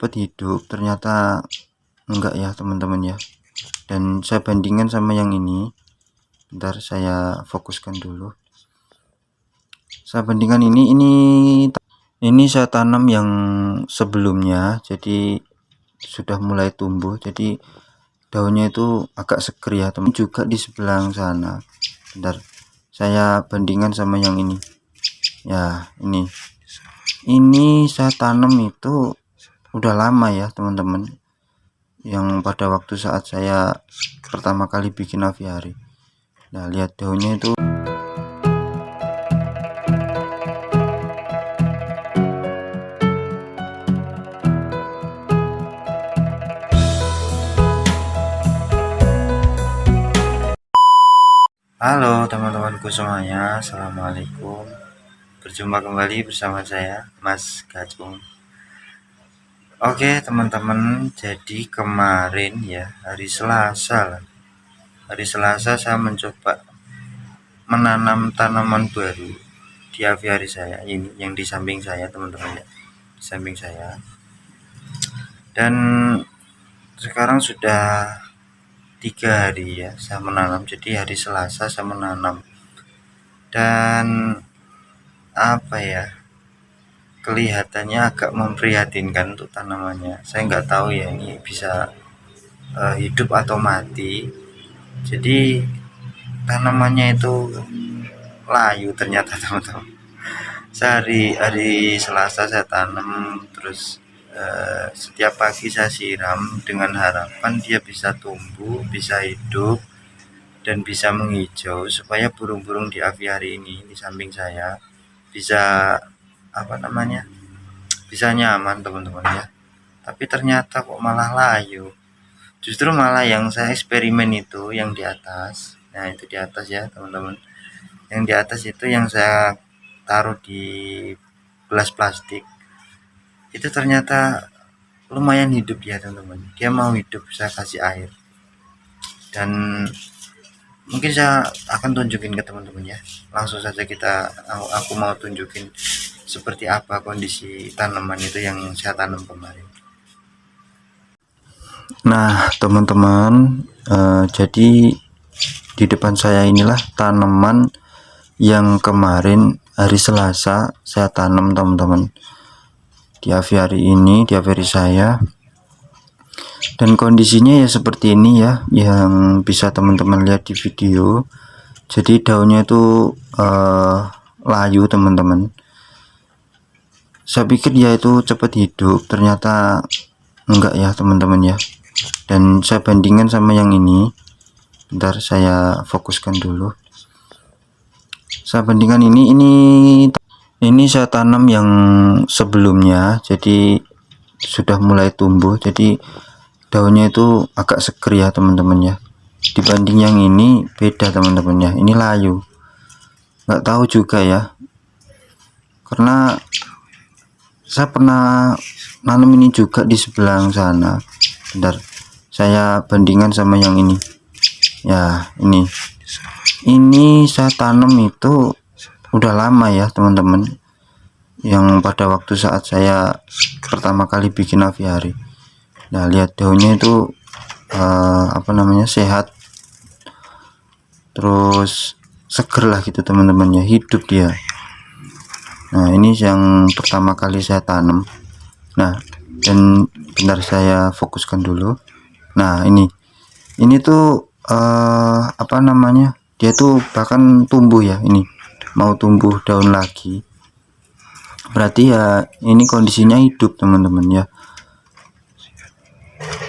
cepet hidup, ternyata enggak ya teman-teman ya. Dan saya bandingkan sama yang ini. Bentar, saya fokuskan dulu. Saya bandingkan ini saya tanam yang sebelumnya, jadi sudah mulai tumbuh, jadi daunnya itu agak seger ya teman. Juga di sebelah sana. Bentar, saya bandingkan sama yang ini ya. Ini saya tanam itu udah lama ya teman-teman, yang pada waktu saat saya pertama kali bikin aviari. Nah, lihat daunnya itu. Halo teman-temanku semuanya, assalamualaikum. Berjumpa kembali bersama saya, Mas Gacung. Oke teman-teman, jadi kemarin ya, hari Selasa saya mencoba menanam tanaman baru di aviari saya ini, yang di samping saya teman-teman ya, di samping saya. Dan sekarang sudah 3 hari ya saya menanam. Jadi hari Selasa saya menanam, dan apa ya, kelihatannya agak memprihatinkan untuk tanamannya. Saya nggak tahu ya ini bisa hidup atau mati. Jadi tanamannya itu layu ternyata teman-teman. Hari Selasa saya tanam, terus setiap pagi saya siram dengan harapan dia bisa tumbuh, bisa hidup, dan bisa menghijau, supaya burung-burung di aviari ini di samping saya bisa bisa nyaman teman-teman ya. Tapi ternyata kok malah layu. Justru malah yang saya eksperimen itu yang di atas. Nah, itu di atas ya teman-teman. Yang di atas itu yang saya taruh di gelas plastik, itu ternyata lumayan hidup ya teman-teman. Dia mau hidup, saya kasih air. Dan mungkin saya akan tunjukin ke teman-teman ya. Langsung saja aku mau tunjukin seperti apa kondisi tanaman itu yang saya tanam kemarin. Nah teman-teman, jadi di depan saya inilah tanaman yang kemarin hari Selasa saya tanam teman-teman, di aviari ini, di aviari saya. Dan kondisinya ya seperti ini ya, yang bisa teman-teman lihat di video. Jadi daunnya itu layu teman-teman. Saya pikir dia itu cepat hidup, ternyata enggak ya teman-teman ya. Dan saya bandingkan sama yang ini. Bentar, saya fokuskan dulu. Saya bandingkan ini saya tanam yang sebelumnya, jadi sudah mulai tumbuh, jadi daunnya itu agak seger ya teman-teman ya. Dibanding yang ini beda teman-teman ya, ini layu. Nggak tahu juga ya, karena saya pernah nanam ini juga di sebelah sana. Bentar, saya bandingkan sama yang ini ya. Ini saya tanam itu udah lama ya teman-teman, yang pada waktu saat saya pertama kali bikin aviari. Nah, lihat daunnya itu sehat, terus seger lah gitu teman-teman ya, hidup dia. Nah, ini yang pertama kali saya tanam. Nah, dan bentar, saya fokuskan dulu. Nah, ini tuh dia tuh bahkan tumbuh ya, ini mau tumbuh daun lagi. Berarti ya ini kondisinya hidup teman-teman ya.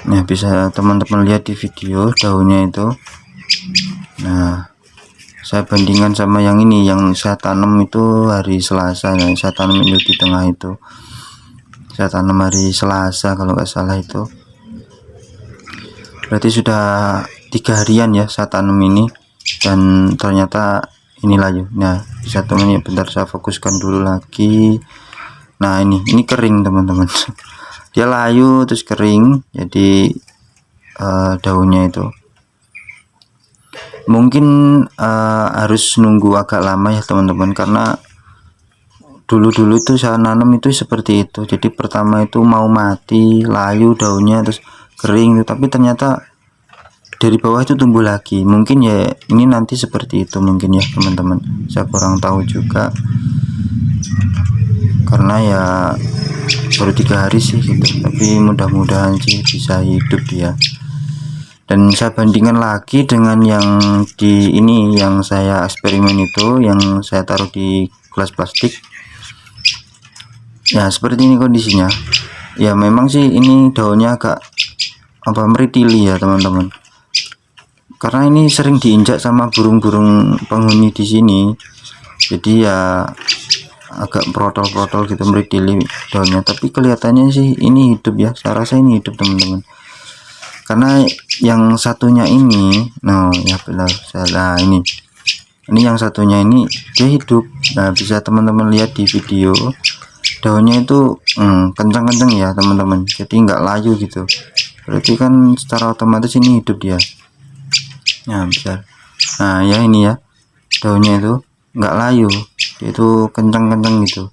Nah, bisa teman-teman lihat di video daunnya itu. Nah, saya bandingkan sama yang ini, yang saya tanam itu hari Selasa. Nah, saya tanam itu di tengah itu, saya tanam hari Selasa kalau nggak salah itu. Berarti sudah 3 harian ya saya tanam ini, dan ternyata ini layu. Nah, bisa teman ya, bentar saya fokuskan dulu lagi. Nah, ini kering teman-teman. Dia layu terus kering, jadi daunnya itu mungkin harus nunggu agak lama ya teman-teman, karena dulu itu saya nanam itu seperti itu. Jadi pertama itu mau mati, layu daunnya, terus kering, tapi ternyata dari bawah itu tumbuh lagi. Mungkin ya ini nanti seperti itu mungkin ya teman-teman, saya kurang tahu juga karena ya baru 3 hari sih gitu, tapi mudah-mudahan sih bisa hidup ya. Dan saya bandingkan lagi dengan yang di ini, yang saya eksperimen itu, yang saya taruh di gelas plastik ya, seperti ini kondisinya ya. Memang sih ini daunnya agak apa, meritili ya teman-teman, karena ini sering diinjak sama burung-burung penghuni di sini, jadi ya agak protol-protol gitu, meritili daunnya. Tapi kelihatannya sih ini hidup ya, saya rasa ini hidup teman-teman, karena yang satunya ini, nah ya benar, salah, ini yang satunya ini dia hidup. Nah bisa teman-teman lihat di video, daunnya itu kencang-kencang ya teman-teman, jadi nggak layu gitu, berarti kan secara otomatis ini hidup dia. Nah bisa, nah ya ini ya, daunnya itu nggak layu, dia itu kencang-kencang gitu,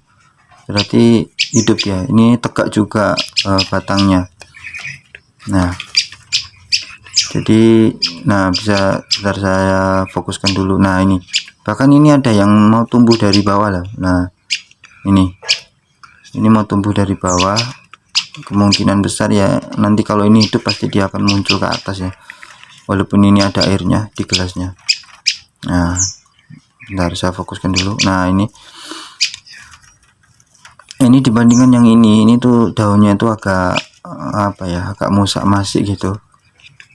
berarti hidup ya. Ini tegak juga batangnya. Nah jadi, nah bisa bentar saya fokuskan dulu. Nah ini bahkan ini ada yang mau tumbuh dari bawah lah. Nah ini mau tumbuh dari bawah, kemungkinan besar ya nanti kalau ini hidup pasti dia akan muncul ke atas ya, walaupun ini ada airnya di gelasnya. Nah bentar saya fokuskan dulu. Nah ini dibandingkan yang ini tuh daunnya itu agak apa ya, agak musak-masik gitu,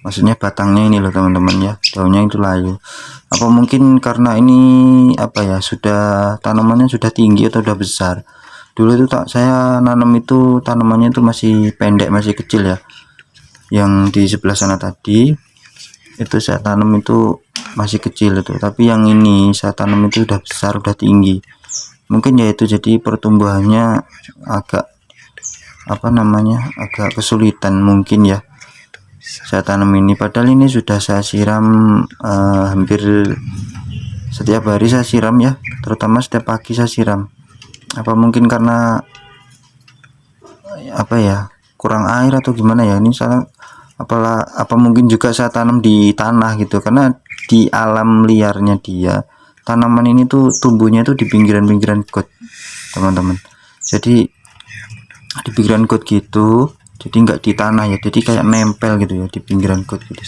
maksudnya batangnya ini loh teman-teman ya, daunnya itu layu. Apa mungkin karena ini apa ya, sudah tanamannya sudah tinggi atau sudah besar. Dulu itu saya nanam itu tanamannya itu masih pendek, masih kecil ya, yang di sebelah sana tadi itu saya tanam itu masih kecil itu, tapi yang ini saya tanam itu udah besar, udah tinggi. Mungkin ya itu jadi pertumbuhannya agak apa namanya, agak kesulitan mungkin ya saya tanam ini. Padahal ini sudah saya siram hampir setiap hari saya siram ya, terutama setiap pagi saya siram. Apa mungkin karena apa ya, kurang air atau gimana ya, ini salah apa mungkin juga saya tanam di tanah gitu, karena di alam liarnya dia tanaman ini tuh tumbuhnya tuh di pinggiran-pinggiran got teman-teman. Jadi di pinggiran got gitu, jadi nggak di tanah ya, jadi kayak nempel gitu ya di pinggiran got gitu.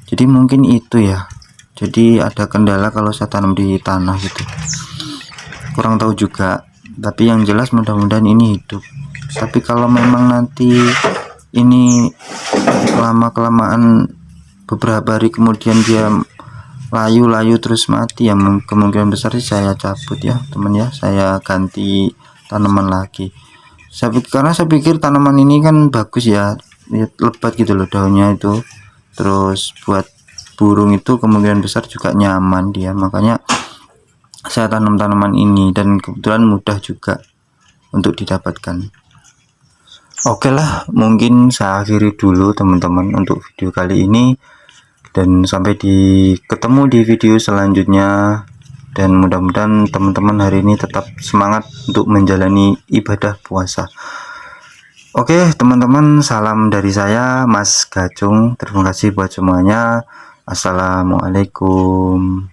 Jadi mungkin itu ya, jadi ada kendala kalau saya tanam di tanah gitu, kurang tahu juga. Tapi yang jelas mudah-mudahan ini hidup. Tapi kalau memang nanti ini lama-kelamaan beberapa hari kemudian dia layu terus mati ya, kemungkinan besar sih saya cabut ya teman ya, saya ganti tanaman lagi. Karena saya pikir tanaman ini kan bagus ya, lebat gitu loh daunnya itu, terus buat burung itu kemungkinan besar juga nyaman dia, makanya saya tanam tanaman ini dan kebetulan mudah juga untuk didapatkan. Oke lah, mungkin saya akhiri dulu teman-teman untuk video kali ini, dan sampai ketemu di video selanjutnya. Dan mudah-mudahan teman-teman hari ini tetap semangat untuk menjalani ibadah puasa. Oke teman-teman, salam dari saya Mas Gacung, terima kasih buat semuanya. Assalamualaikum.